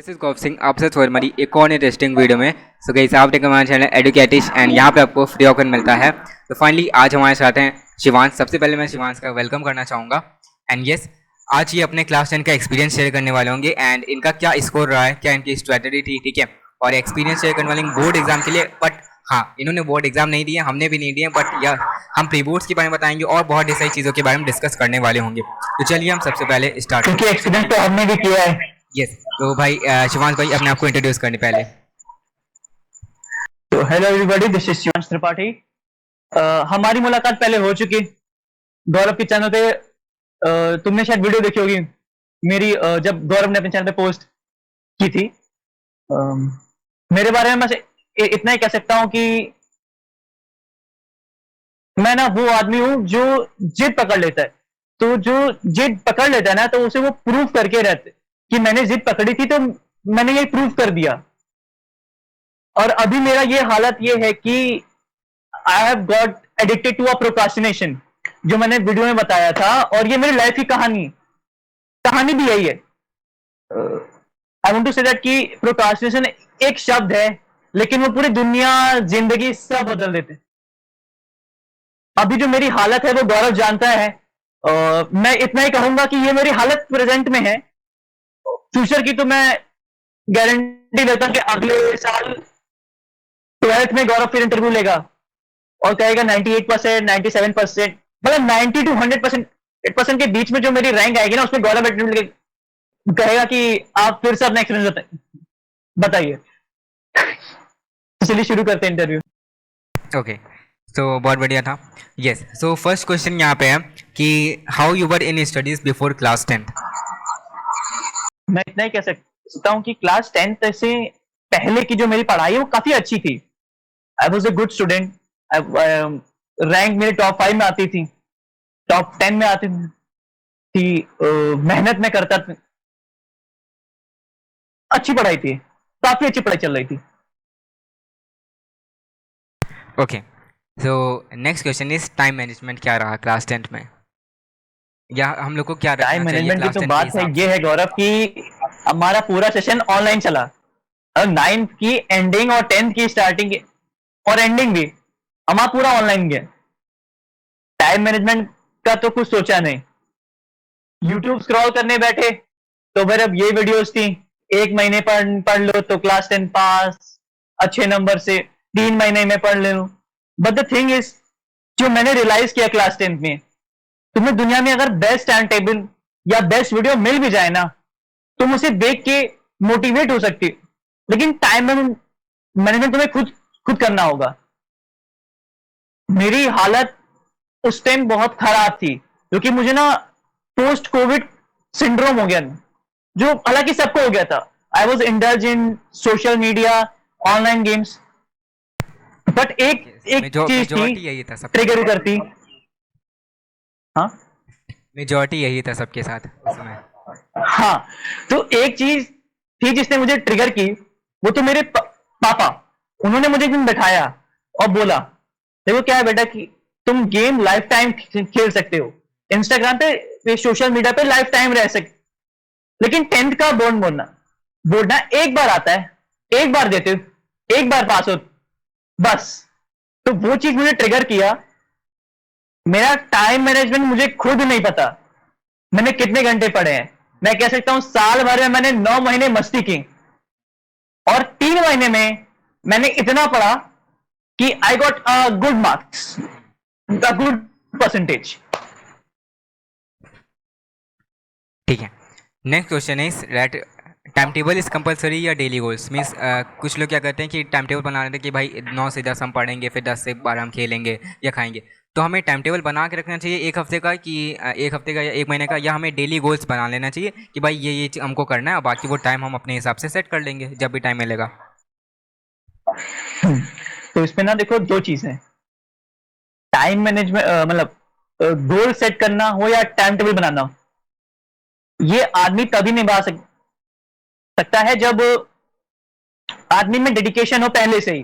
This is Gaurav Singh आपसे हमारी एक और इंटरेस्टिंग वीडियो में। सो गाइस आप देख हमारे चैनल एडुकेटिश एंड यहाँ पे आपको फ्री ऑफर मिलता है। तो फाइनली आज हमारे साथ हैं शिवांश। सबसे पहले मैं शिवांश का वेलकम करना चाहूँगा। एंड यस, आज ये अपने क्लास 10 का एक्सपीरियंस शेयर करने वाले होंगे एंड इनका क्या स्कोर रहा है, क्या इनकी स्ट्रैटेजी थी, ठीक है, और एक्सपीरियंस शेयर करने वाले बोर्ड एग्जाम के लिए। बट हाँ, इन्होंने बोर्ड एग्जाम नहीं दिए, हमने भी नहीं दिए, बट यार हम प्री बोर्ड्स के बारे में बताएंगे और बहुत सारी चीज़ों के बारे में डिस्कस करने वाले होंगे। तो चलिए हम सबसे पहले स्टार्ट, क्योंकि एक्सपीरियंस तो हमने भी किया है। यस, तो भाई शिवांश भाई अपने आप को इंट्रोड्यूस करने पहले। तो hello everybody, this is Shivansh Tripathi. हमारी मुलाकात पहले हो चुकी। गौरव के चैनल पे तुमने शायद वीडियो देखी होगी मेरी, जब गौरव ने अपने चैनल पे पोस्ट की थी। मेरे बारे में बस इतना ही कह सकता हूं कि मैं ना वो आदमी हूं जो जिद पकड़ लेता है। तो जो जिद पकड़ लेता है ना, तो उसे वो प्रूव करके रहते कि मैंने जिद पकड़ी थी, तो मैंने ये प्रूव कर दिया। और अभी मेरा ये हालत ये है कि I have got addicted to a procrastination, जो मैंने वीडियो में बताया था। और ये मेरी लाइफ की कहानी भी यही है। I want to say that कि प्रोक्रास्टिनेशन एक शब्द है, लेकिन वो पूरी दुनिया, जिंदगी सब बदल देते। अभी जो मेरी हालत है वो गौरव जानता है। मैं इतना ही कहूंगा कि ये मेरी हालत प्रेजेंट में है। फ्यूचर की तो मैं गारंटी देता हूं कि अगले साल 12th में गौरव फिर इंटरव्यू लेगा और कहेगा 98%, 97%, मतलब 90 to 100% के बीच में जो मेरी रैंक आएगी ना, उसमें गौरव कहेगा कि आप फिर से अपना एक्सपीरियंस बताइए। चलिए शुरू करते हैं इंटरव्यू। ओके, तो बहुत बढ़िया था। यस, सो फर्स्ट क्वेश्चन यहाँ पे है कि how you were in studies before class 10। मैं इतना ही कह सकता हूँ कि क्लास 10 से पहले की जो मेरी पढ़ाई है वो काफी अच्छी थी। I was a good student. Rank मेरे टॉप 5 में आती थी, टॉप 10 में आती थी। मेहनत में करता था, अच्छी पढ़ाई थी, काफी अच्छी पढ़ाई चल रही थी। Okay, so next question is time management क्या रहा क्लास 10 में, या हम लोग को क्या रखना टाइम चाहिए मैनेजमेंट की क्लास तो 10 के बात है, हिसाब ये से? है गौरव कि हमारा पूरा सेशन ऑनलाइन चला। और 9th की एंडिंग और 10th की स्टार्टिंग और एंडिंग भी हमारा पूरा ऑनलाइन गया। टाइम मैनेजमेंट का तो कुछ सोचा नहीं। यूट्यूब स्क्रॉल करने बैठे तो फिर अब ये वीडियोस थी, 1 महीने पढ़ लो तो क्लास 10 पास अच्छे नंबर से, 3 महीने में पढ़ लो। बट द थिंग इज, जो मैंने रियलाइज किया क्लास 10 में, तुम्हें दुनिया में अगर बेस्ट टाइम टेबल या बेस्ट वीडियो मिल भी जाए ना, तुम उसे देख के मोटिवेट हो सकती हो, लेकिन टाइम मैनेजमेंट तुम्हें खुद खुद करना होगा। मेरी हालत उस टाइम बहुत खराब थी, क्योंकि मुझे ना पोस्ट कोविड सिंड्रोम हो गया, जो हालांकि सबको हो गया था। I was indulge in social media, online games. But एक एक चीज थी मेजॉरिटी यही था सबके ट्रिगर साथ। करती। हाँ मेजॉरिटी यही था सबके साथ उस समय। हाँ, तो एक चीज थी जिसने मुझे ट्रिगर की, वो तो मेरे पापा। उन्होंने मुझे एक दिन बैठाया और बोला, देखो क्या है बेटा कि तुम गेम लाइफ टाइम खेल सकते हो, इंस्टाग्राम पे, सोशल मीडिया पे लाइफ टाइम रह सकते, लेकिन 10th का बोर्ड ना एक बार आता है, एक बार देते हो, एक बार पास हो, बस। तो वो चीज मुझे ट्रिगर किया। मेरा टाइम मैनेजमेंट मुझे खुद नहीं पता, मैंने कितने घंटे पढ़े हैं। मैं कह सकता हूं साल भर में मैंने 9 महीने मस्ती की, और 3 महीने में मैंने इतना पढ़ा कि I got a good marks, a good percentage. ठीक है, next question is that time table is compulsory या डेली गोल्स मीन्स, कुछ लोग क्या करते हैं कि टाइम टेबल बना लेते हैं कि भाई 9 से 10 हम पढ़ेंगे, फिर 10 से 12 हम खेलेंगे या खाएंगे। तो हमें टाइम टेबल बना के रखना चाहिए एक हफ्ते का, कि एक हफ्ते का या एक महीने का, या हमें डेली गोल्स बना लेना चाहिए कि भाई ये हमको करना है और बाकी वो टाइम हम अपने हिसाब से सेट कर लेंगे जब भी टाइम मिलेगा। तो इसमें ना देखो, दो चीज है, टाइम मैनेजमेंट, मतलब गोल सेट करना हो या टाइम टेबल बनाना हो, ये आदमी तभी निभा सकता है जब आदमी में डेडिकेशन हो पहले से ही,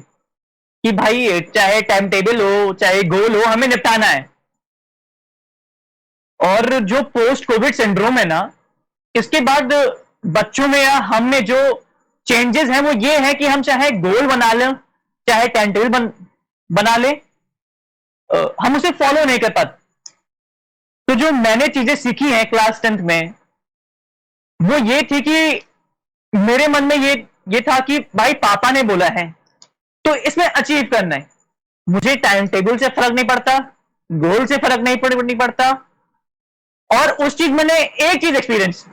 कि भाई चाहे टाइम टेबल हो चाहे गोल हो, हमें निपटाना है। और जो पोस्ट कोविड सिंड्रोम है ना, इसके बाद बच्चों में या हम में जो चेंजेस हैं वो ये है कि हम चाहे गोल बना लें, चाहे टाइम टेबल बना लें, हम उसे फॉलो नहीं कर पाते। तो जो मैंने चीजें सीखी हैं क्लास 10th में, वो ये थी कि मेरे मन में ये था कि भाई पापा ने बोला है तो इसमें अचीव करना है। मुझे टाइम टेबल से फर्क नहीं पड़ता, गोल से फर्क नहीं पड़ता। और उस चीज मैंने एक चीज एक्सपीरियंस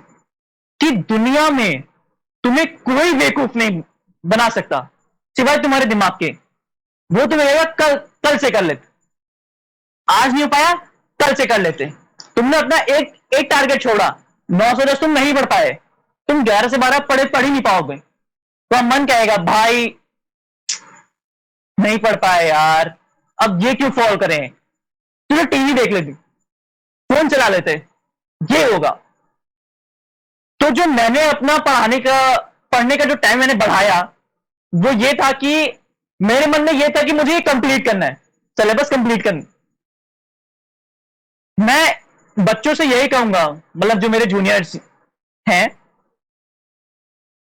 कि दुनिया में तुम्हें कोई बेवकूफ नहीं बना सकता सिवाय तुम्हारे दिमाग के। वो तुम्हें लगेगा कल से कर लेते, आज नहीं हो पाया कल से कर लेते। तुमने अपना एक टारगेट छोड़ा, 9 से 10 तुम नहीं पढ़ पाए, तुम 11 से 12 पढ़ ही नहीं पाओगे, तो मन कहेगा भाई नहीं पढ़ पाए यार, अब ये क्यों फॉल करें, तुझे टीवी देख लेते, फोन चला लेते, ये होगा। तो जो मैंने अपना पढ़ने का जो टाइम मैंने बढ़ाया, वो ये था कि मेरे मन में ये था कि मुझे ये कंप्लीट करना है, सिलेबस कंप्लीट करना। मैं बच्चों से यही कहूंगा, मतलब जो मेरे जूनियर्स हैं,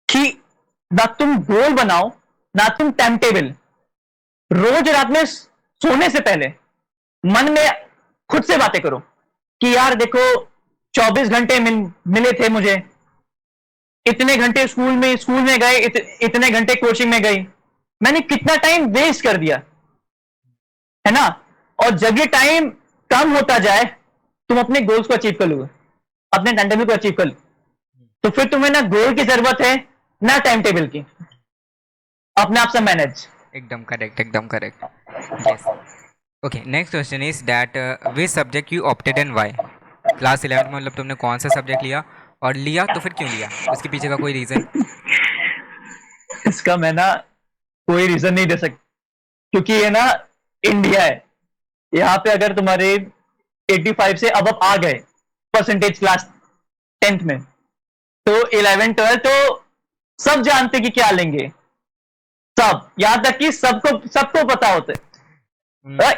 कि ना तुम गोल बनाओ ना तुम टाइम टेबल। रोज रात में सोने से पहले मन में खुद से बातें करो कि यार देखो 24 घंटे मिले थे मुझे, इतने घंटे स्कूल में गए, इतने घंटे कोचिंग में गई, मैंने कितना टाइम वेस्ट कर दिया है ना। और जब ये टाइम कम होता जाए तुम अपने गोल्स को अचीव कर लोगे, अपने टाइम टेबल को अचीव कर लो, तो फिर तुम्हें ना गोल की जरूरत है ना टाइम टेबल की, अपने आप से मैनेज। एकदम करेक्ट, एकदम correct. Yes. Okay, next question is that which subject you opted and why? Class 11 में मतलब तुमने कौन सा सब्जेक्ट लिया, और लिया तो फिर क्यों लिया, उसके पीछे का कोई रीजन? इसका मैं ना कोई रीजन नहीं दे सकता, क्योंकि ये ना इंडिया है, यहाँ पे अगर तुम्हारे 85 से अब आ गए परसेंटेज क्लास 10th में, तो 11 12 तो सब जानते कि क्या लेंगे, सब, यहां तक कि सबको पता होता है।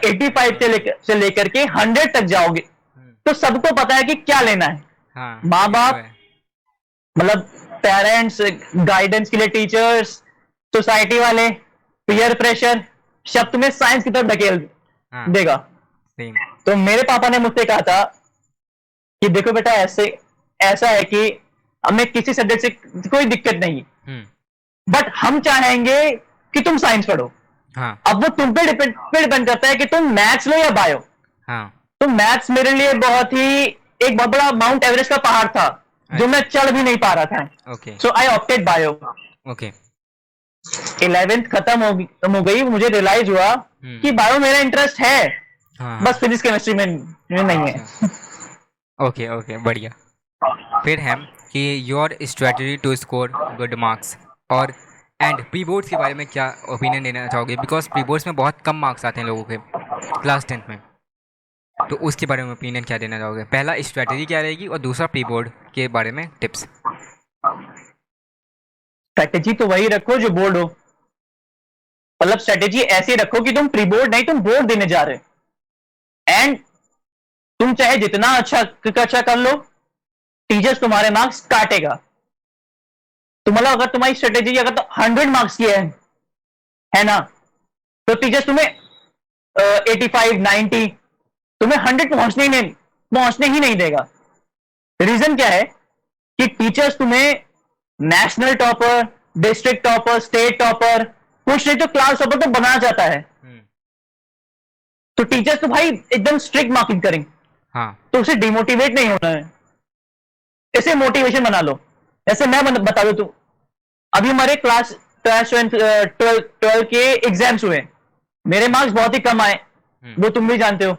85 से लेकर के 100 तक जाओगे तो सबको पता है कि क्या लेना है। हाँ, माँ बाप, मतलब पेरेंट्स, गाइडेंस के लिए टीचर्स, सोसाइटी वाले, पीयर प्रेशर, सब तुम्हें साइंस की तरफ ढकेल देगा। सेम। तो मेरे पापा ने मुझसे कहा था कि देखो बेटा, ऐसा है कि हमें किसी सब्जेक्ट से कोई दिक्कत नहीं, बट हम चाहेंगे कि तुम साइंस पढ़ो। हाँ। अब वो तुम पे डिपेंड करता है कि तुम मैथ्स लो या बायो। हाँ। तो मैथ्स मेरे लिए एक बहुत बड़ा माउंट एवरेस्ट का पहाड़ था जो मैं चढ़ भी नहीं पा रहा था। Okay. So I opted bio. Okay. 11th खत्म हो गई, मुझे रियलाइज हुआ कि बायो मेरा इंटरेस्ट है, बस फिजिक्स केमिस्ट्री में नहीं है। ओके, ओके, बढ़िया। फिर है कि your strategy to score good marks, और एंड प्री बोर्ड्स के बारे में क्या ओपिनियन देना चाहोगे? बिकॉज प्री बोर्ड्स में बहुत कम मार्क्स आते हैं लोगों के क्लास 10th में, तो उसके बारे में ओपिनियन क्या देना चाहोगे? पहला स्ट्रेटजी क्या रहेगी, और दूसरा प्री बोर्ड के बारे में टिप्स। स्ट्रेटेजी तो वही रखो जो बोर्ड हो, मतलब स्ट्रेटेजी ऐसी रखो कि तुम प्री बोर्ड नहीं, तुम बोर्ड देने जा रहे हो। एंड तुम चाहे जितना अच्छा कर लो, टीचर्स तुम्हारे मार्क्स काटेगा। तो मतलब अगर तुम्हारी स्ट्रेटेजी अगर तो 100 मार्क्स की है ना, तो टीचर्स तुम्हें 85 90 तुम्हें 100 पहुंचने ही नहीं देगा। रीजन क्या है कि टीचर्स तुम्हें national topper, district topper, state topper, कुछ नहीं तो क्लास टॉपर तो बनाना चाहता है। तो टीचर्स तो भाई एकदम स्ट्रिक्ट मार्किंग करेंगे। हाँ। तो उसे डिमोटिवेट नहीं होना है, इसे मोटिवेशन बना लो। ऐसे मैं बता दू, तू अभी हमारे क्लास 12 के एग्जाम्स हुए, मेरे मार्क्स बहुत ही कम आए, वो तुम भी जानते हो।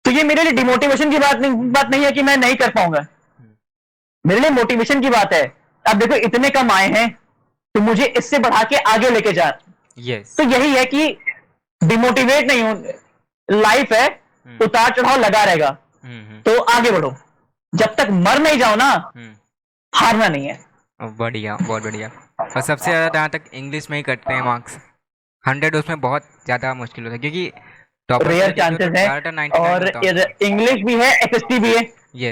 तो ये मेरे लिए डिमोटिवेशन की बात नहीं है कि मैं नहीं कर पाऊंगा, मेरे लिए मोटिवेशन की बात है। अब देखो इतने कम आए हैं तो मुझे इससे बढ़ा के आगे लेके जा। yes. तो यही है कि डिमोटिवेट नहीं हो, लाइफ है, उतार चढ़ाव लगा रहेगा, तो आगे बढ़ो, जब तक मर नहीं जाओ ना, हारना नहीं है। बढ़िया, बहुत बढ़िया। और सबसे ज़्यादा जहाँ तक इंग्लिश में ही कटते हैं मार्क्स, 100 उसमें बहुत ज़्यादा मुश्किल होता है, क्योंकि रेयर चांसेस है, और इंग्लिश भी है, एसएसटी भी है।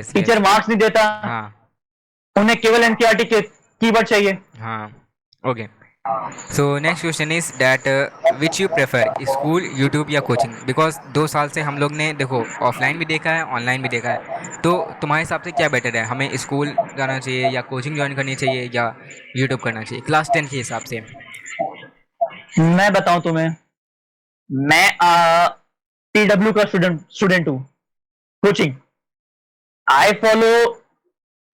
टीचर मार्क्स नहीं देता, उन्हें केवल एनसीईआरटी कीवर्ड चाहिए। हाँ, okay. So next question is that which you prefer, school, YouTube या कोचिंग? बिकॉज 2 साल से हम लोग ने देखो ऑफलाइन भी देखा है, ऑनलाइन भी देखा है, तो तुम्हारे हिसाब से क्या बेटर है, हमें स्कूल जाना चाहिए या कोचिंग ज्वाइन करनी चाहिए या यूट्यूब करना चाहिए क्लास 10 के हिसाब से? मैं बताऊं तुम्हें, मैं पीडब्ल्यू का स्टूडेंट हूं। Coaching, I follow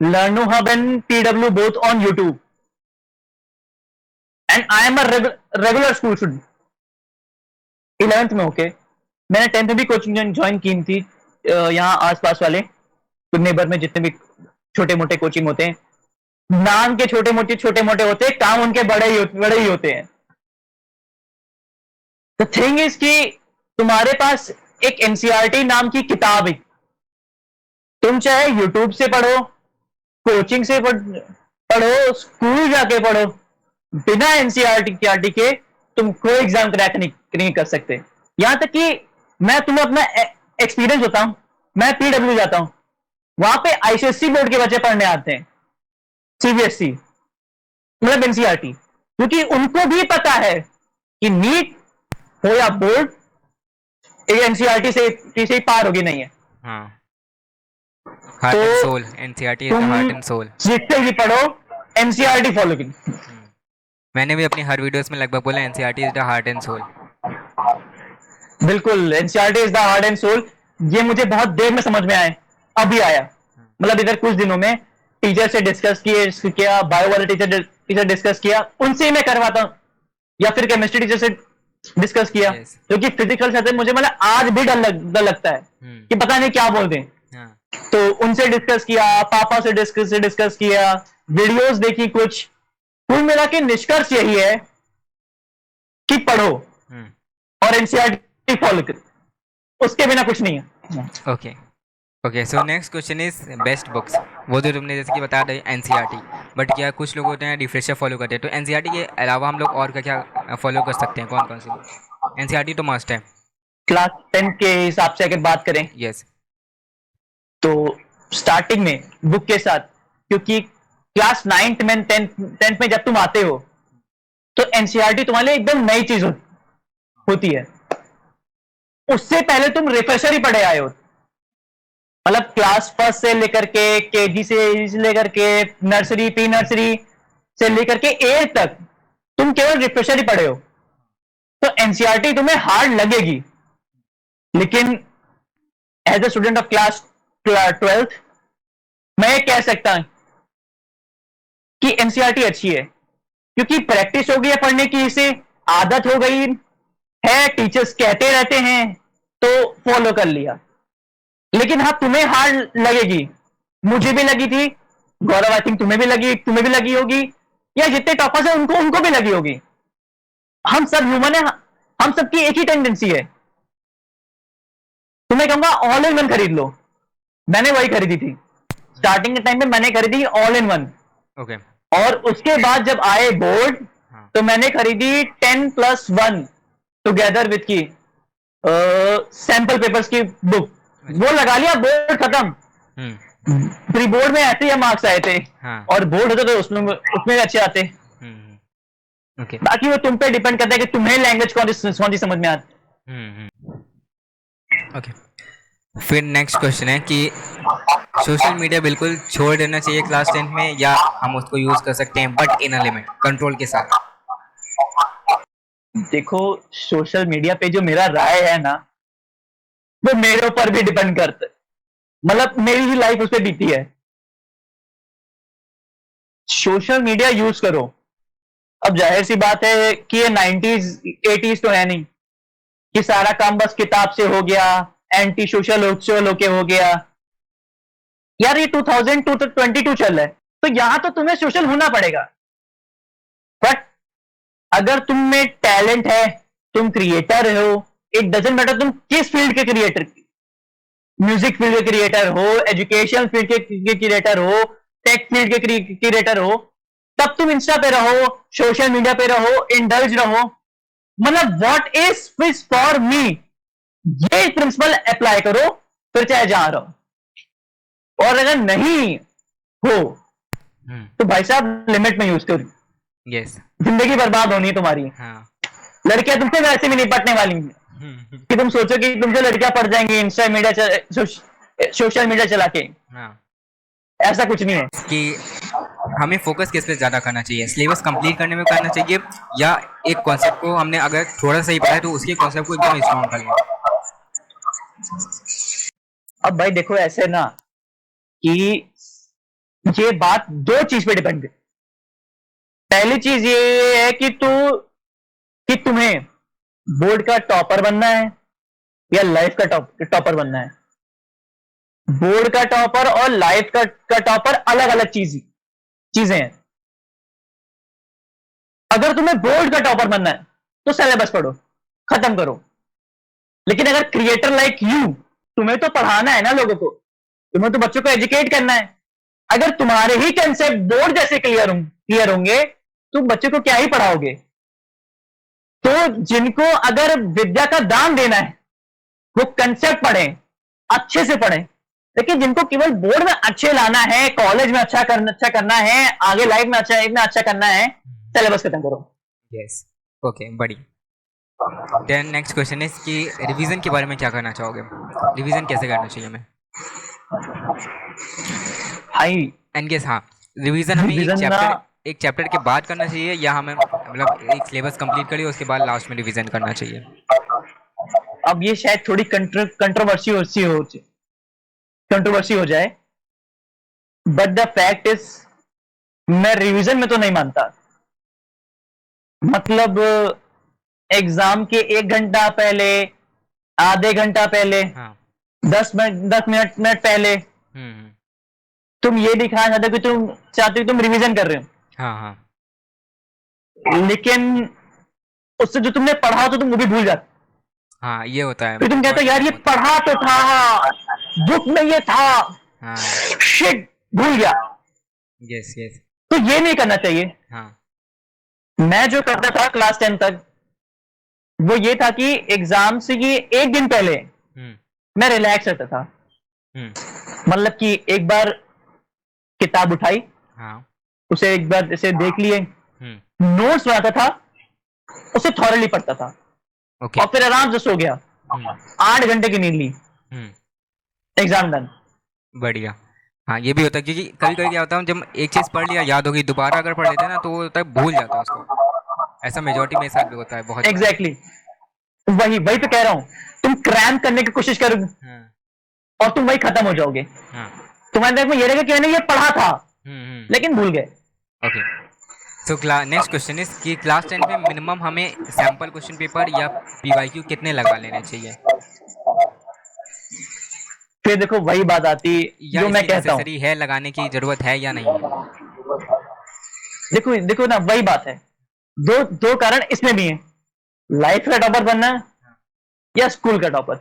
Learno Hub and PW both on YouTube and I am a regular school student 11th में। ओके, मैंने 10th में भी कोचिंग ज्वाइन की थी। यहाँ आसपास वाले कुछ नेबर में जितने भी छोटे मोटे कोचिंग होते हैं, नाम के छोटे मोटे होते हैं, काम उनके बड़े ही होते हैं। द थिंग इज कि तुम्हारे पास एक एनसीईआरटी नाम की किताब है, तुम चाहे यूट्यूब से पढ़ो, कोचिंग से पढ़ो, स्कूल जाके पढ़ो, बिना एनसीईआरटी के तुम कोई एग्जाम क्रैक नहीं कर सकते। यहां तक कि मैं तुम्हें अपना एक्सपीरियंस बताऊं, मैं पीडब्ल्यू जाता हूं, वहां पे आईसीएससी बोर्ड के बच्चे पढ़ने आते हैं, सीबीएसई मतलब एनसीईआरटी, क्योंकि उनको भी पता है कि नीट हो या बोर्ड, एनसीईआरटी से ही पार होगी नहीं है। हाँ, हार्ट एंड तो सोल, एनसीईआरटी इज द तुम हार्ट एंड सोल। जिससे भी पढ़ो, एनसीईआरटी फॉलो की। मैंने भी अपनी हर वीडियोस में लगभग बोला NCERT is the heart and soul. बिल्कुल, NCERT is the heart and soul. ये मुझे बहुत देर में समझ में आया, अभी आया, मतलब इधर कुछ दिनों में टीचर से डिस्कस किया, बायो वाले टीचर डिस्कस किया, उनसे ही मैं करवाता हूँ, या फिर केमिस्ट्री टीचर से डिस्कस किया, Yes. क्योंकि फिजिकल से मुझे मतलब आज भी डर लगता है कि पता नहीं क्या बोल दें। हाँ, तो उनसे डिस्कस किया, पापा से डिस्कस किया, वीडियोस देखी कुछ, कुल मिला के निष्कर्ष यही है कि पढ़ो और एनसीईआरटी फॉलो करो, उसके बिना कुछ नहीं है। Okay okay. So next question is best books. वो जो तुमने जैसे कि बता रहे एनसीईआरटी, बट क्या कुछ लोग होते हैं रिफ्रेशर फॉलो करते हैं, तो एनसीईआरटी के अलावा हम लोग और क्या क्या फॉलो कर सकते हैं, कौन कौन सी बुक? एनसीईआरटी तो मस्ट है। क्लास 10 के हिसाब से अगर बात करें यस। तो स्टार्टिंग में बुक के साथ, क्योंकि क्लास 9th में 10th में जब तुम आते हो तो एनसीईआरटी तुम्हारे लिए एकदम नई चीज होती है। उससे पहले तुम रिफ्रेशर ही पढ़े आए हो, मतलब क्लास फर्स्ट से लेकर के केजी से लेकर के नर्सरी, प्री नर्सरी से लेकर के 8 तक तुम केवल रिफ्रेशर ही पढ़े हो, तो एनसीईआरटी तुम्हें हार्ड लगेगी। लेकिन as a student of class 12th मैं कह सकता हूं कि एनसीईआरटी अच्छी है, क्योंकि प्रैक्टिस हो गई है पढ़ने की, इसे आदत हो गई है, टीचर्स कहते रहते हैं तो फॉलो कर लिया। लेकिन हाँ, तुम्हें हार्ड लगेगी, मुझे भी लगी थी, गौरव आई थिंक तुम्हें भी लगी होगी, या जितने टॉपर्स हैं उनको भी लगी होगी। हम सब ह्यूमन है, हम सबकी एक ही टेंडेंसी है। तुम्हें कहूंगा ऑल इन वन खरीद लो, मैंने वही खरीदी थी, स्टार्टिंग के टाइम पे मैंने खरीदी ऑल इन वन। ओके। और उसके बाद जब आए बोर्ड तो मैंने खरीदी 10+1 टुगेदर विथ की सैंपल पेपर्स की बुक, वो लगा लिया, बोर्ड खत्म। प्री बोर्ड में ऐसे ही मार्क्स आए थे, हाँ। और बोर्ड होता तो उसमें भी अच्छे आते। ओके। बाकी वो तुम पे डिपेंड करता है कि तुम्हें लैंग्वेज कौन सी समझ में आती। ओके। फिर नेक्स्ट क्वेश्चन है कि सोशल मीडिया बिल्कुल छोड़ देना चाहिए क्लास 10 में, या हम उसको यूज कर सकते हैं but in a limit, control के साथ? देखो, सोशल मीडिया पे जो मेरा राय है ना, वो मेरे ऊपर भी डिपेंड करता है, मतलब मेरी ही लाइफ उस पर बीती है। सोशल मीडिया यूज करो, अब जाहिर सी बात है कि ये 90s 80s तो है नहीं कि सारा काम बस किताब से हो गया, एंटी सोशल होके हो गया। यार ये 2022 चल रहा है, तो यहां तो तुम्हें सोशल होना पड़ेगा। बट अगर तुम में टैलेंट है, तुम क्रिएटर हो, इट डजंट मैटर तुम किस फील्ड के क्रिएटर, म्यूजिक फील्ड के क्रिएटर हो, एजुकेशन फील्ड के क्रिएटर हो, टेक फील्ड के क्रिएटर हो, तब तुम इंस्टा पे रहो, सोशल मीडिया पे रहो, इंडल्ज रहो, मतलब व्हाट इज फॉर मी, ये प्रिंसिपल अप्लाई करो, फिर चाहे जहां रहो। और अगर नहीं हो तो भाई साहब लिमिट में यूज करो। यस। जिंदगी बर्बाद होनी है तुम्हारी। हाँ। लड़कियां तुमसे वैसे भी नहीं पटने वाली हैं कि तुम सोचो कि तुमसे लड़कियां पट जाएंगी इंस्टा मीडिया सोशल मीडिया चला के। हाँ। ऐसा कुछ नहीं है। कि हमें फोकस किस पे ज़्यादा करना चाहिए, सिलेबस कंप्लीट करने में करना चाहिए या एक कॉन्सेप्ट को हमने अगर थोड़ा सा ही पढ़ा है तो उसके कॉन्सेप्ट को एकदम स्ट्रॉन्ग कर लें? अब भाई देखो ऐसे ना कि ये बात दो चीज पे डिपेंड है। पहली चीज ये है कि तुम्हें बोर्ड का टॉपर बनना है या लाइफ का टॉपर बनना है। बोर्ड का टॉपर और लाइफ का टॉपर अलग अलग चीजें हैं। अगर तुम्हें बोर्ड का टॉपर बनना है तो सिलेबस पढ़ो, खत्म करो। लेकिन अगर क्रिएटर लाइक यू, तुम्हें तो पढ़ाना है ना लोगों को, तुम्हें तो बच्चों को एजुकेट करना है। अगर तुम्हारे ही कंसेप्ट बोर्ड जैसे क्लियर होंगे तो बच्चों को क्या ही पढ़ाओगे। तो जिनको अगर विद्या का दान देना है वो कंसेप्ट पढ़ें, अच्छे से पढ़ें। लेकिन जिनको केवल बोर्ड में अच्छे लाना है, कॉलेज में अच्छा करना है, आगे लाइफ में अच्छा करना है, सिलेबस खत्म करो। यस। ओके, बढ़िया। देन नेक्स्ट क्वेश्चन इज कि रिवीजन के बारे में क्या करना चाहोगे? रिवीजन कैसे करना चाहिए हमें? हाई एंड गेस, हाँ, रिवीजन हमें रिवीजन एक चैप्टर के बाद करना चाहिए या हमें मतलब एक सिलेबस कंप्लीट करिए उसके बाद लास्ट में रिवीजन करना चाहिए? अब ये शायद थोड़ी कंट्रोवर्सी हो जाए, बट द फैक्ट इज मैं रिवीजन में तो नहीं मानता। मतलब एग्जाम के 1 घंटा पहले, आधे घंटा पहले, हाँ। 10 मिनट पहले तुम ये दिखाना चाहते हो कि तुम चाहते हो तुम रिवीजन कर रहे हो। हाँ। हाँ। लेकिन उससे जो तुमने पढ़ा तो तुम वो भी भूल जाते। हाँ, ये होता है। फिर तुम कहते हो यार ये पढ़ा तो था, बुक में ये था, हाँ। शिट भूल गया। Yes yes. तो ये नहीं करना चाहिए। हाँ। मैं जो करता था क्लास 10 तक वो ये था कि एग्जाम से ये 1 दिन पहले मैं रिलैक्स रहता था। मतलब कि एक बार किताब उठाई, हाँ। उसे एक बार इसे देख लिए, नोट्स बनाता था, उसे थॉरली पढ़ता था, ओके। और फिर आराम से सो गया। 8 घंटे की नींद ली, एग्जाम डन। बढ़िया। हाँ, ये भी होता है क्योंकि कभी कभी क्या होता है जब एक चीज़ पढ़ लिया याद होगी दोबारा अगर पढ़ लेते हैं ना तो वो होता है भूल जाता है उसको। ऐसा मेजोरिटी मेरे साथ भी होता है बहुत। एग्जैक्टली वही तो कह रहा हूं। तुम क्रैम करने की कोशिश करोगे और तुम वही खत्म हो जाओगे। तुम्हारे दिमाग में ये रहेगा कि मैंने ये पढ़ा था लेकिन भूल गए। Okay. So next question is कि क्लास 10 में मिनिमम हमें सैंपल क्वेश्चन पेपर या पीवाईक्यू कितने लगा लेने चाहिए? फिर देखो वही बात आती या जो मैं इसकी कहता हूं। नेसेसरी है, लगाने की जरूरत है या नहीं है? देखो ना, वही बात है। दो कारण इसमें भी है, लाइफ का टॉपर बनना या स्कूल का टॉपर,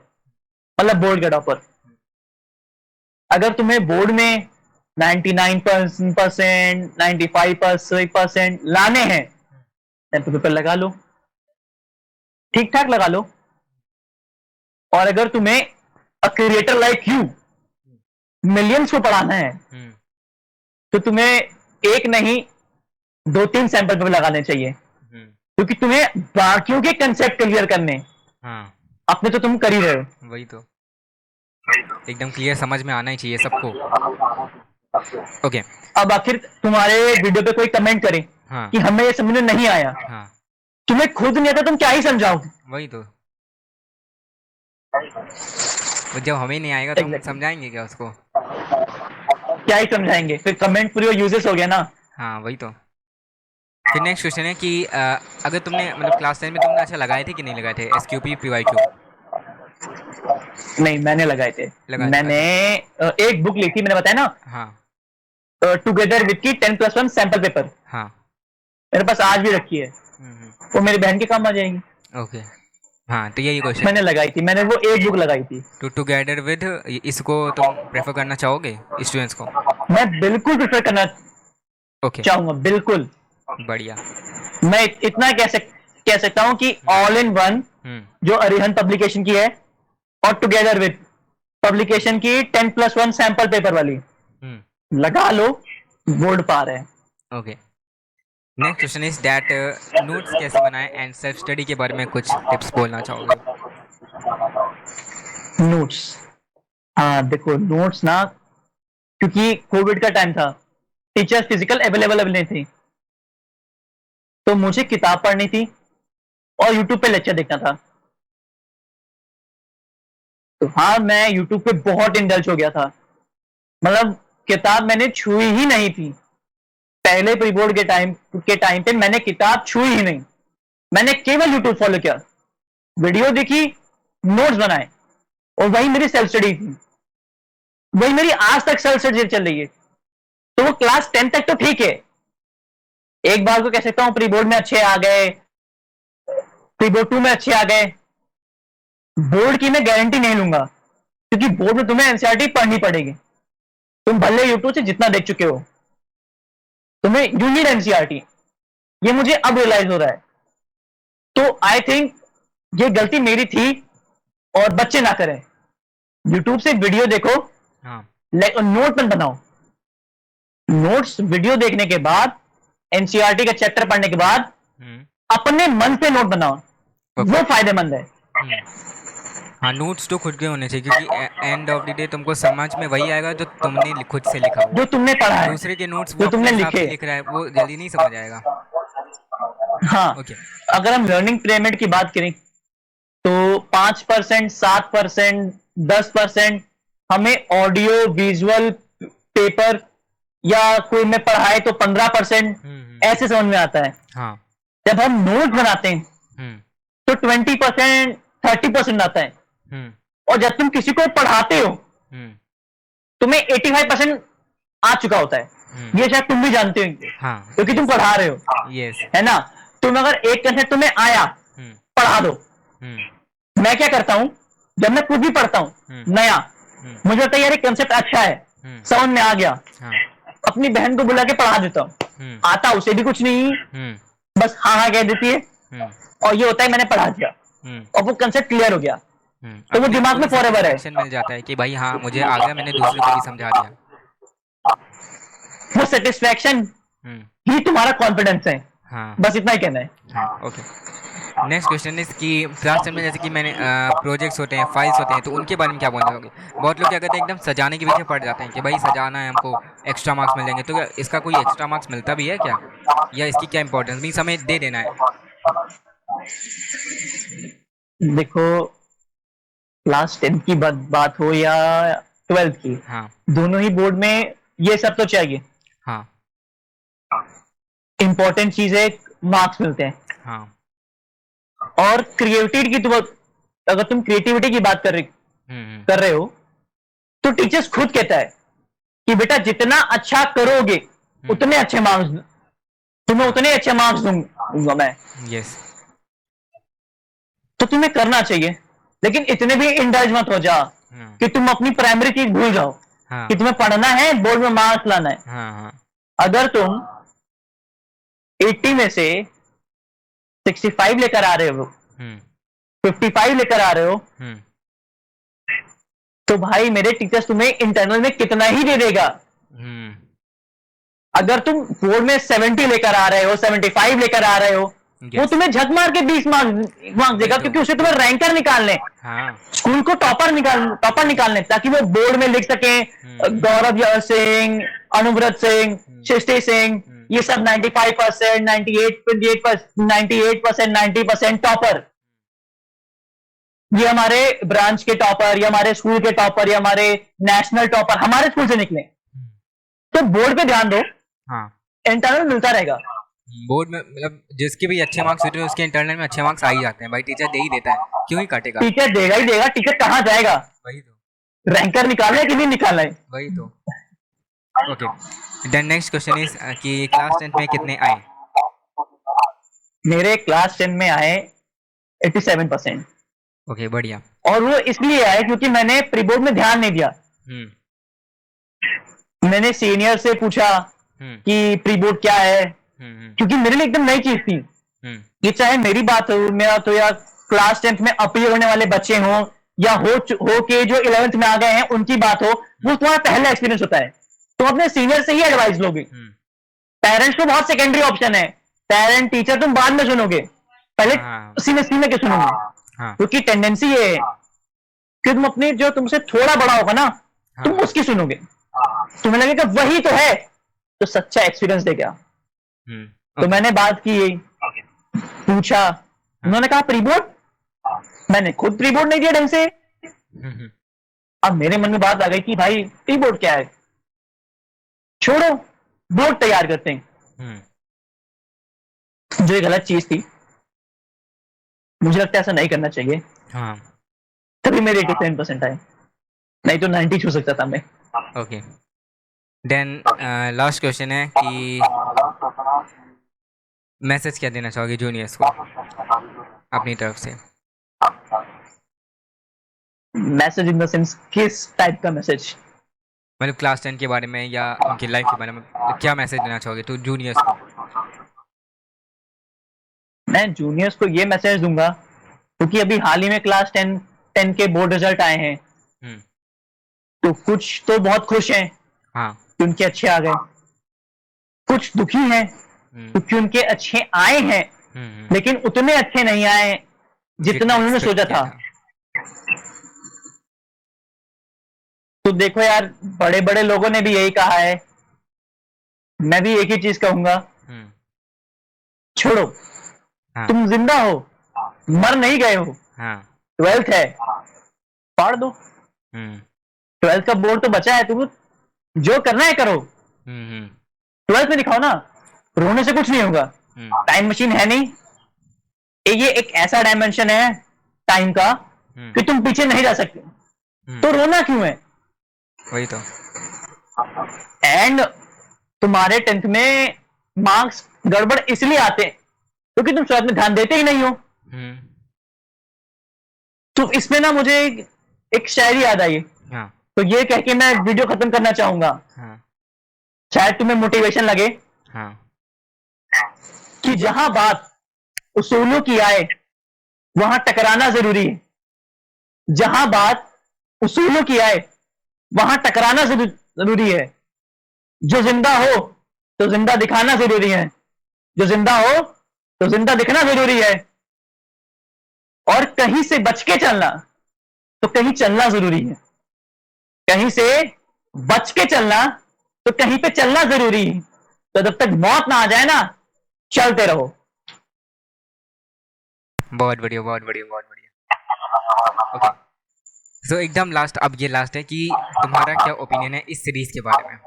मतलब बोर्ड का टॉपर। अगर तुम्हें बोर्ड में 99%, 95% लाने हैं तो पेपर लगा लो, ठीक ठाक लगा लो। और अगर तुम्हें a creator like you millions को पढ़ाना है तो तुम्हें एक नहीं 2-3 सैंपल पेपर लगाने चाहिए, क्योंकि तुम्हें बाकियों के कंसेप्ट क्लियर करने, अपने तो तुम कर ही रहे हो। वही तो, एकदम क्लियर समझ में आना ही चाहिए सबको। ओके। अब आखिर तुम्हारे वीडियो पे कोई कमेंट करे कि हमें ये समझ में नहीं आया, तुम्हें खुद नहीं आता तुम क्या ही समझाओगे? वही तो जब हमें नहीं आएगा तो हम समझाएंगे क्या उसको? क्या ही समझाएंगे? फिर कमेंट पूरी यूजेस हो गया ना। हाँ, वही तो। फिर नेक्स्ट क्वेश्चन है कि अगर तुमने मतलब क्लास 10 में तुमने अच्छा लगाए थे कि नहीं लगाए थे एसक्यूपी पीवाईक्यू? नहीं, मैंने लगाए थे। मैंने एक बुक ली थी, मैंने बताया ना। हाँ। टुगेदर विद की 10+1 सैंपल पेपर। हाँ। मेरे पास आज भी रखी है, वो मेरी बहन के काम आ जाएगी। ओके। हाँ, तो यही क्वेश्चन मैंने लगाई थी, मैंने वो एक बुक लगाई थी। तो टुगेदर विद इसको तुम प्रेफर करना चाहोगे स्टूडेंट्स को? मैं बिल्कुल प्रेफर करना चाहूंगा, बिल्कुल। बढ़िया। मैं इतना कह सकता हूं कि ऑल इन वन जो अरिहंत पब्लिकेशन की है और टुगेदर विद पब्लिकेशन की 10+1 सैंपल पेपर वाली लगा लो, बोर्ड पार है। Okay. Next question is that notes कैसे बनाएं एंड सेल्फ स्टडी के बारे में कुछ टिप्स बोलना चाहोगे? नोट्स, हाँ देखो नोट्स ना, क्योंकि कोविड का टाइम था, टीचर्स फिजिकल अवेलेबल नहीं थी, तो मुझे किताब पढ़नी थी और यूट्यूब पे लेक्चर देखना था। तो हाँ, मैं यूट्यूब पे बहुत इंडल्ज हो गया था, मतलब किताब मैंने छुई ही नहीं थी। पहले प्री बोर्ड के टाइम पे मैंने किताब छुई ही नहीं, मैंने केवल यूट्यूब फॉलो किया, वीडियो देखी, नोट्स बनाए, और वही मेरी सेल्फ स्टडी थी, वही मेरी आज तक सेल्फ स्टडी चल रही है। तो वो क्लास 10 तक तो ठीक है, एक बार को कह सकता हूं प्री बोर्ड में अच्छे आ गए, प्री बोर्ड 2 में अच्छे आ गए, बोर्ड की मैं गारंटी नहीं लूंगा, क्योंकि बोर्ड में तुम्हें एनसीईआरटी पढ़नी पड़ेगी। तुम भले यूट्यूब से जितना देख चुके हो, तुम्हें यू नीड एनसीईआरटी, ये मुझे अब रियलाइज हो रहा है। तो आई थिंक ये गलती मेरी थी और बच्चे ना करें। यूट्यूब से वीडियो देखो, हाँ नोट मत बनाओ, नोट्स वीडियो देखने के बाद, एनसीईआरटी का चैप्टर पढ़ने के बाद अपने मन से नोट बनाओ, वो फायदेमंद है। हाँ, नोट्स तो खुद के होने चाहिए, क्योंकि एंड ऑफ द डे तुमको समझ में वही आएगा जो तुमने खुद से लिखा हो। जो तुमने पढ़ा है, दूसरे के नोट्स जो वो तुमने अपने हिसाब से लिखे, लिख रहा है, वो जल्दी नहीं समझ आएगा। हाँ ओके, अगर हम लर्निंग पिरामिड की बात करें तो 5%, 7%, 10% हमें ऑडियो विजुअल पेपर या कोई में पढ़ाए तो 15% ऐसे समझ में आता है। हाँ जब हम नोट बनाते हैं तो 20%, 30% आता है, और जब तुम किसी को पढ़ाते हो तुम्हें 85% आ चुका होता है। ये शायद तुम भी जानते हो, हाँ, क्योंकि तुम पढ़ा रहे हो, यस, है ना। तुम अगर एक कंसेप्ट तुम्हें आया, पढ़ा दो। मैं क्या करता हूं, जब मैं खुद भी पढ़ता हूं नया, मुझे लगता है यार ये कंसेप्ट अच्छा है, समझ में आ गया, हाँ, अपनी बहन को बुला के पढ़ा देता हूं। आता उसे भी कुछ नहीं, बस हाँ हाँ कह देती है, और ये होता है मैंने पढ़ा दिया और वो कंसेप्ट क्लियर हो गया, तो वो दिमाग में फॉरएवर है। मिल जाता है कि भाई हाँ मुझे आ गया, मैंने दूसरे को भी समझा दिया। वो सेटिस्फैक्शन ही तुम्हारा कॉन्फिडेंस है। हाँ, बस इतना ही कहना है। हाँ, ओके। नेक्स्ट क्वेश्चन इज कि क्लास 10 में जैसे कि मैंने प्रोजेक्ट्स होते हैं, फाइल्स होते हैं, तो उनके बारे में क्या बोलना चाहोगे? बहुत लोग क्या कहते हैं, एकदम सजाने के पीछे पड़ जाते हैं कि भाई सजाना है, हमको एक्स्ट्रा मार्क्स मिल जाएंगे। तो क्या इसका कोई एक्स्ट्रा मार्क्स मिलता भी है क्या, या इसकी क्या इंपॉर्टेंस भी हमें दे देना है? देखो क्लास 10 की बात हो या 12th की, हाँ, दोनों ही बोर्ड में ये सब तो चाहिए। हाँ, इंपॉर्टेंट चीज है, मार्क्स मिलते हैं। हाँ, और क्रिएटिविटी की, तो अगर तुम क्रिएटिविटी की बात कर रहे हो तो टीचर्स खुद कहता है कि बेटा जितना अच्छा करोगे उतने अच्छे मार्क्स, तुम्हें उतने अच्छे मार्क्स दूंगा मैं। यस, तो तुम्हें करना चाहिए, लेकिन इतने भी इंडल्ज मत हो जा कि तुम अपनी प्राइमरी चीज भूल जाओ, हाँ, कि तुम्हें पढ़ना है, बोर्ड में मार्क्स लाना है। हाँ, हाँ, अगर तुम 80 में से 65 लेकर आ रहे हो, 55 लेकर आ रहे हो, तो भाई मेरे टीचर्स तुम्हें इंटरनल में कितना ही दे देगा। अगर तुम बोर्ड में 70 लेकर आ रहे हो, 75 लेकर आ रहे हो, वो तुम्हें झक मार के 20 मार्क्स देगा, क्योंकि उसे तुम्हें रैंकर निकालने, स्कूल को टॉपर निकालने, ताकि वो बोर्ड में लिख सके गौरव सिंह, अनुव्रत सिंह, सृष्टि सिंह, ये सब 95%, 98%, 90% टॉपर, ये हमारे ब्रांच के टॉपर, या हमारे स्कूल के टॉपर, या हमारे नेशनल टॉपर हमारे स्कूल से निकले। तो बोर्ड पे ध्यान दो, इंटरनल मिलता रहेगा। बोर्ड में मतलब जिसके भी अच्छे मार्क्स होते हैं उसके इंटरनल में अच्छे मार्क्स आ ही जाते हैं भाई, टीचर दे ही देता है, क्यों ही काटेगा? टीचर देगा ही देगा, टीचर कहाँ जाएगा? वही तो, रैंकर निकालना है कि नहीं निकालना है? वही तो। Okay, then next question is कि क्लास 10 में कितने आए? मेरे क्लास 10 में आए 87%। ओके, बढ़िया। और वो इसलिए आए क्योंकि मैंने प्री बोर्ड में ध्यान नहीं दिया। मैंने सीनियर से पूछा कि प्री बोर्ड क्या है, क्योंकि मेरे लिए एकदम नई चीज थी। ये चाहे मेरी बात हो, मेरा तो, या क्लास 10 में अपीयर होने वाले बच्चे हों, या हो के जो 11th में आ गए हैं उनकी बात हो, वो तुम्हारा पहला एक्सपीरियंस होता है, तुम अपने सीनियर से ही एडवाइस लोगे। पेरेंट्स को बहुत सेकेंडरी ऑप्शन है, पेरेंट टीचर तुम बाद में सुनोगे, पहले हाँ सीने के सुनोगे, हाँ क्योंकि टेंडेंसी ये है कि तुम अपनी जो तुमसे थोड़ा बड़ा होगा ना, तुम हाँ। उसकी सुनोगे, तुम्हें लगेगा वही तो है, तो सच्चा एक्सपीरियंस दे गया। तो ओके। मैंने बात की, यही पूछा, उन्होंने कहा प्री बोर्ड, मैंने खुद प्री बोर्ड नहीं दिया ढंग से। हम्म अब मेरे मन में बात आ गई कि भाई प्री बोर्ड क्या है, छोड़ो, बोर्ड तैयार करते हैं, हम्म जो एक गलत चीज थी। मुझे लगता है ऐसा नहीं करना चाहिए, हाँ तभी मेरे 87% आए, नहीं तो 90 छू सकता था मैं। ओके। देन लास्ट क्वेश्चन है कि मैसेज क्या देना चाहोगे जूनियर्स को अपनी तरफ से? मैसेज इन द सेंस किस टाइप का मैसेज? मतलब क्लास 10 के बारे में या उनकी लाइफ के बारे में, क्या मैसेज देना चाहोगे तो जूनियर्स को? मैं जूनियर्स को ये मैसेज दूंगा, क्योंकि अभी हाल ही में क्लास 10 के बोर्ड रिजल्ट आए हैं, हम्म तो कुछ तो बहुत खुश हैं हाँ कि उनके अच्छे आ गए, कुछ दुखी हैं क्योंकि उनके अच्छे आए हैं, लेकिन उतने अच्छे नहीं आए जितना उन्होंने सोचा था। तो देखो यार, बड़े बड़े लोगों ने भी यही कहा है, मैं भी एक ही चीज कहूंगा, छोड़ो, हाँ तुम जिंदा हो, मर नहीं गए हो, हाँ 12th है, पढ़ दो, 12th का बोर्ड तो बचा है, तुम जो करना है करो, 12th में दिखाओ ना, रोने से कुछ नहीं होगा, टाइम मशीन है नहीं, ये एक ऐसा डायमेंशन है टाइम का कि तुम पीछे नहीं जा सकते, तो रोना क्यों है? वही तो। एंड तुम्हारे 10th में मार्क्स गड़बड़ इसलिए आते हैं क्योंकि तुम शायद में ध्यान देते ही नहीं हो। तो इसमें ना मुझे एक शायरी याद आई, हाँ तो ये कह के मैं वीडियो खत्म करना चाहूंगा, हाँ शायद तुम्हें मोटिवेशन लगे, हाँ कि जहां बात उसूलों की आए वहां टकराना जरूरी है, जहां बात उसूलों की आए वहां टकराना जरूरी है, जो जिंदा हो तो जिंदा दिखाना जरूरी है, जो जिंदा हो तो जिंदा दिखना जरूरी है, और कहीं से बच के चलना तो कहीं चलना जरूरी है, कहीं से बच के चलना तो कहीं पे चलना जरूरी है, तो जब तक मौत ना आ जाए ना, चलते रहो। बहुत बढ़िया बहुत बढ़िया बहुत बढ़िया। ओके, सो एकदम लास्ट, अब ये लास्ट है कि तुम्हारा क्या ओपिनियन है इस सीरीज के बारे में?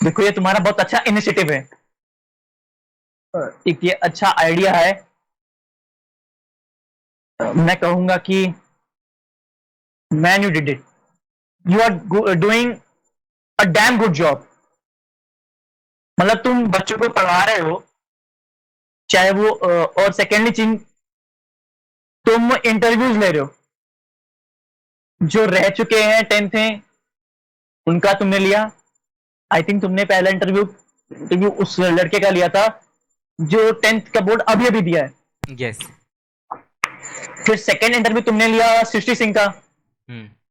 देखो, ये तुम्हारा बहुत अच्छा इनिशिएटिव है, एक ये अच्छा आइडिया है, मैं कहूंगा कि man you did it, you are doing a damn good job. मतलब तुम बच्चों को पढ़ा रहे हो, चाहे वो और सेकेंडली चीज, तुम इंटरव्यूज ले रहे हो, जो रह चुके हैं 10th में उनका तुमने लिया। आई थिंक तुमने पहला इंटरव्यू उस लड़के का लिया था जो 10th का बोर्ड अभी अभी दिया है। यस। फिर सेकेंड इंटरव्यू तुमने लिया सृष्टि सिंह का,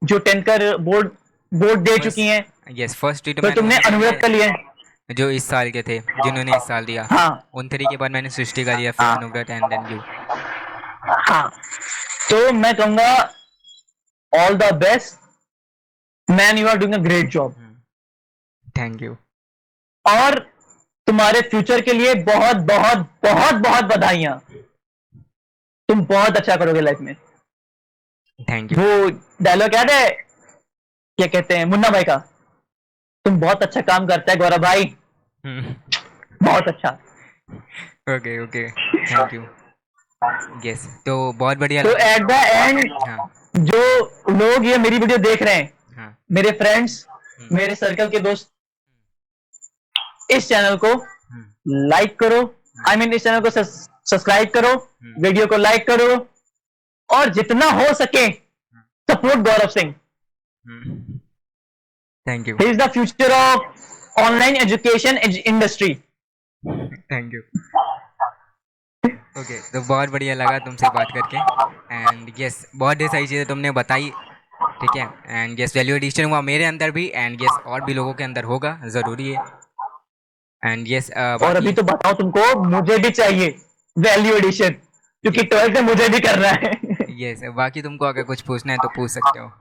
जो 10th का बोर्ड दे चुकी हैं। यस, फर्स्ट फिर तुमने अनुव्रत का लिया, जो इस साल के थे, जिन्होंने इस साल दिया। हाँ, उन 3 के बाद मैंने सृष्टि का लिया, फिर अनुव्रत एंड देन यू। हाँ, तो मैं कहूंगा all the best man, you are doing a great job. Thank you. और तुम्हारे फ्यूचर के लिए बहुत बहुत बहुत बहुत बधाइयां, तुम बहुत अच्छा करोगे लाइफ में। Thank you. वो डायलॉग याद है, क्या कहते हैं मुन्ना भाई का, तुम बहुत अच्छा काम करता है गौरव भाई, बहुत अच्छा। Okay okay, thank you. Yes, तो बहुत बढ़िया। तो एट द एंड, हाँ जो लोग ये मेरी वीडियो देख रहे हैं, हाँ मेरे फ्रेंड्स, मेरे सर्कल के दोस्त, इस चैनल को लाइक करो, आई मीन इस चैनल को सब्सक्राइब करो, वीडियो को लाइक करो, और जितना हो सके support Gaurav Singh. Thank you. He is the future of online education industry. Thank you. Okay, तो बहुत बढ़िया लगा तुमसे बात करके, एंड यस, बहुत ढेर सारी चीज़ें तुमने बताई, ठीक है, एंड यस, वैल्यू एडिशन हुआ मेरे अंदर भी, एंड यस और भी लोगों के अंदर होगा, ज़रूरी है। एंड यस और अभी तो बताओ तुमको, मुझे भी चाहिए वैल्यू एडिशन, क्योंकि 12th में मुझे भी करना है। यस बाकी तुमको अगर कुछ पूछना है तो पूछ सकते हो।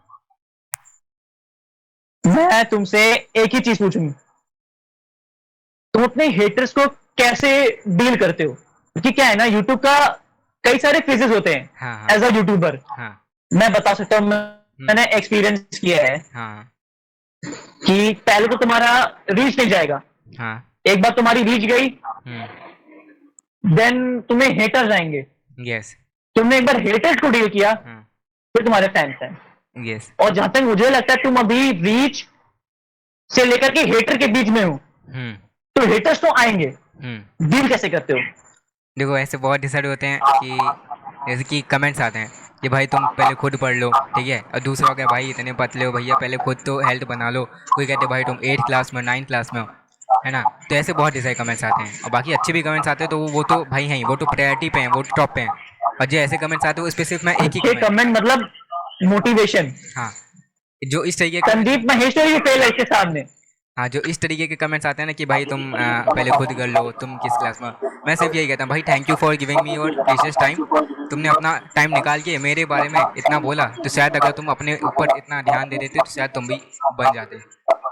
मैं तुमसे एक ही चीज पूछूंगी, तुम अपने हेटर्स को कैसे डील करते हो? क्योंकि क्या है ना, यूट्यूब का कई सारे फेजेस होते हैं। हाँ हाँ एज अ यूट्यूबर हाँ मैं बता सकता हूँ, मैंने एक्सपीरियंस किया है हाँ कि पहले तो तुम्हारा रीच नहीं जाएगा, हाँ एक बार तुम्हारी रीच गई, हम्म देन तुम्हें हेटर्स आएंगे, यस तुमने एक बार हेटर्स को डील किया, हाँ फिर तुम्हारे फैंस हैं। यस और जहां तक मुझे लगता है तुम अभी रीच से लेकर के हेटर के बीच में हो, हम्म तो हेटर्स तो आएंगे, हम्म डील कैसे करते हो? देखो ऐसे बहुत डिसाइड होते हैं कि जैसे कि कमेंट्स आते हैं कि भाई तुम पहले खुद पढ़ लो, ठीक है, और दूसरा हो गया भाई इतने पतले हो भैया पहले खुद तो हेल्थ बना लो। कोई कहते भाई तुम 8th क्लास में 9th क्लास में हो, है ना। तो ऐसे बहुत डिसाइड कमेंट्स आते हैं और बाकी अच्छे भी कमेंट्स आते हैं तो वो तो भाई हैं ही, वो तो प्रायोरिटी पे हैं, वो तो टॉप पे हैं। और जो ऐसे कमेंट्स आते हैं उस पर सिर्फ मैं एक ही अच्छे कमेंट, कमेंट मतलब मोटिवेशन। हाँ जो इस तरीके के कमेंट्स, संदीप महेश्वरी फेल है इसके सामने। हाँ जो इस तरीके के कमेंट्स आते हैं ना कि भाई तुम पहले खुद कर लो, तुम किस क्लास में हो, मैं सिर्फ यही कहता हूँ भाई thank you for giving me your precious time. तुमने अपना टाइम निकाल के मेरे बारे में इतना बोला, तो शायद अगर तुम अपने ऊपर इतना ध्यान दे देते तो शायद तुम भी बन जाते।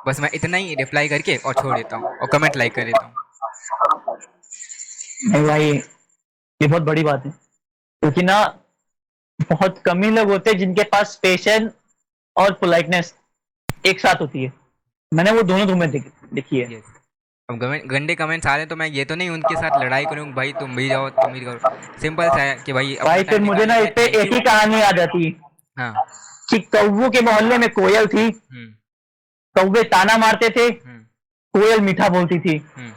बस मैं इतना ही रिप्लाई करके और छोड़ देता हूँ और कमेंट लाइक कर देता हूँ। नहीं भाई, ये बहुत बड़ी बात है, क्योंकि ना बहुत कम ही लोग होते हैं जिनके पास पेशेंस और पोलाइटनेस एक साथ होती है। मैंने वो दोनों तुम्हें देखी है। यस अब गंदे कमेंट्स आ रहे हैं तो मैं ये तो नहीं उनके साथ लड़ाई करूँ भाई तुम भी जाओ तुम भी करो, सिंपल सा है कि भाई अपना भाई फिर टाइम मुझे निकालने ना के इस लिए पे थैंक एक यू। ही कहानी याद आती है हाँ कि कौवों के मोहल्ले में कोयल थी, हम्म कौवे ताना मारते थे, हम्म कोयल मीठा बोलती थी। हम्म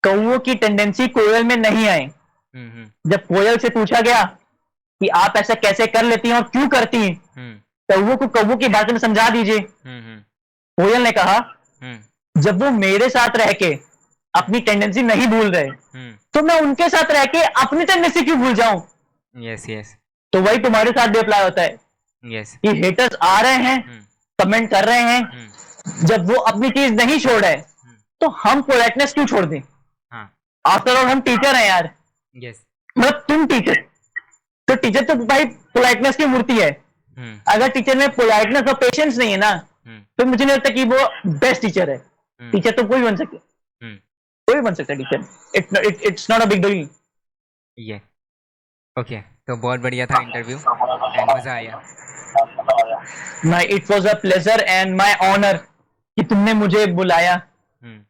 कौवों की टेंडेंसी कोयल में नहीं आई। हम्म जब कोयल से पूछा गया कि आप ऐसा कैसे कर लेती हैं और क्यों करती हैं, हम्म कौवों को कौवों की भाषा में समझा दीजिए। हम्म कोयल ने कहा, हम्म जब वो मेरे साथ रह के अपनी टेंडेंसी नहीं भूल रहे, हम्म तो मैं उनके साथ रह के अपनी टेंडेंसी क्यों भूल जाऊं? यस यस तो वही तुम्हारे साथ भी अप्लाई होता है यस कि हेटर्स आ रहे हैं, हम्म कमेंट कर रहे हैं, हम्म जब वो अपनी चीज नहीं छोड़ रहे, हम्म तो हम पोलाइटनेस क्यों छोड़ दें? हाँ आफ्टर ऑल हम टीचर हैं यार, यस मतलब तुम टीचर, तो टीचर तो भाई पोलाइटनेस की मूर्ति है। हम्म अगर टीचर में पोलाइटनेस और पेशेंस नहीं है ना, हम्म तो मुझे नहीं लगता कि वो बेस्ट टीचर है। हम्म टीचर तो कोई बन सकता है, हम्म कोई भी बन सकता है teacher, it's not a big deal. ये ओके तो बहुत बढ़िया था इंटरव्यू एंड मज़ा आया। My it was a pleasure and my honour कि तुमने मुझे बुलाया। Hmm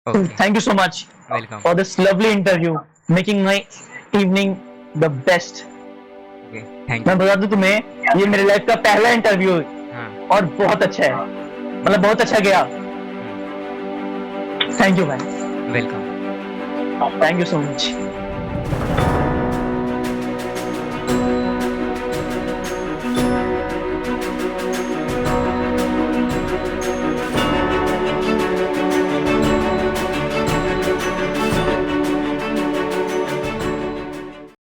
So okay thank you so much welcome for this lovely interview, making my evening the best. Okay thank मैं यू। बता दूं तुम्हें, ये मेरे लाइफ का पहला इंटरव्यू हाँ और बहुत अच्छा है, मतलब बहुत अच्छा गया। थैंक यू भाई, welcome. Thank you so much.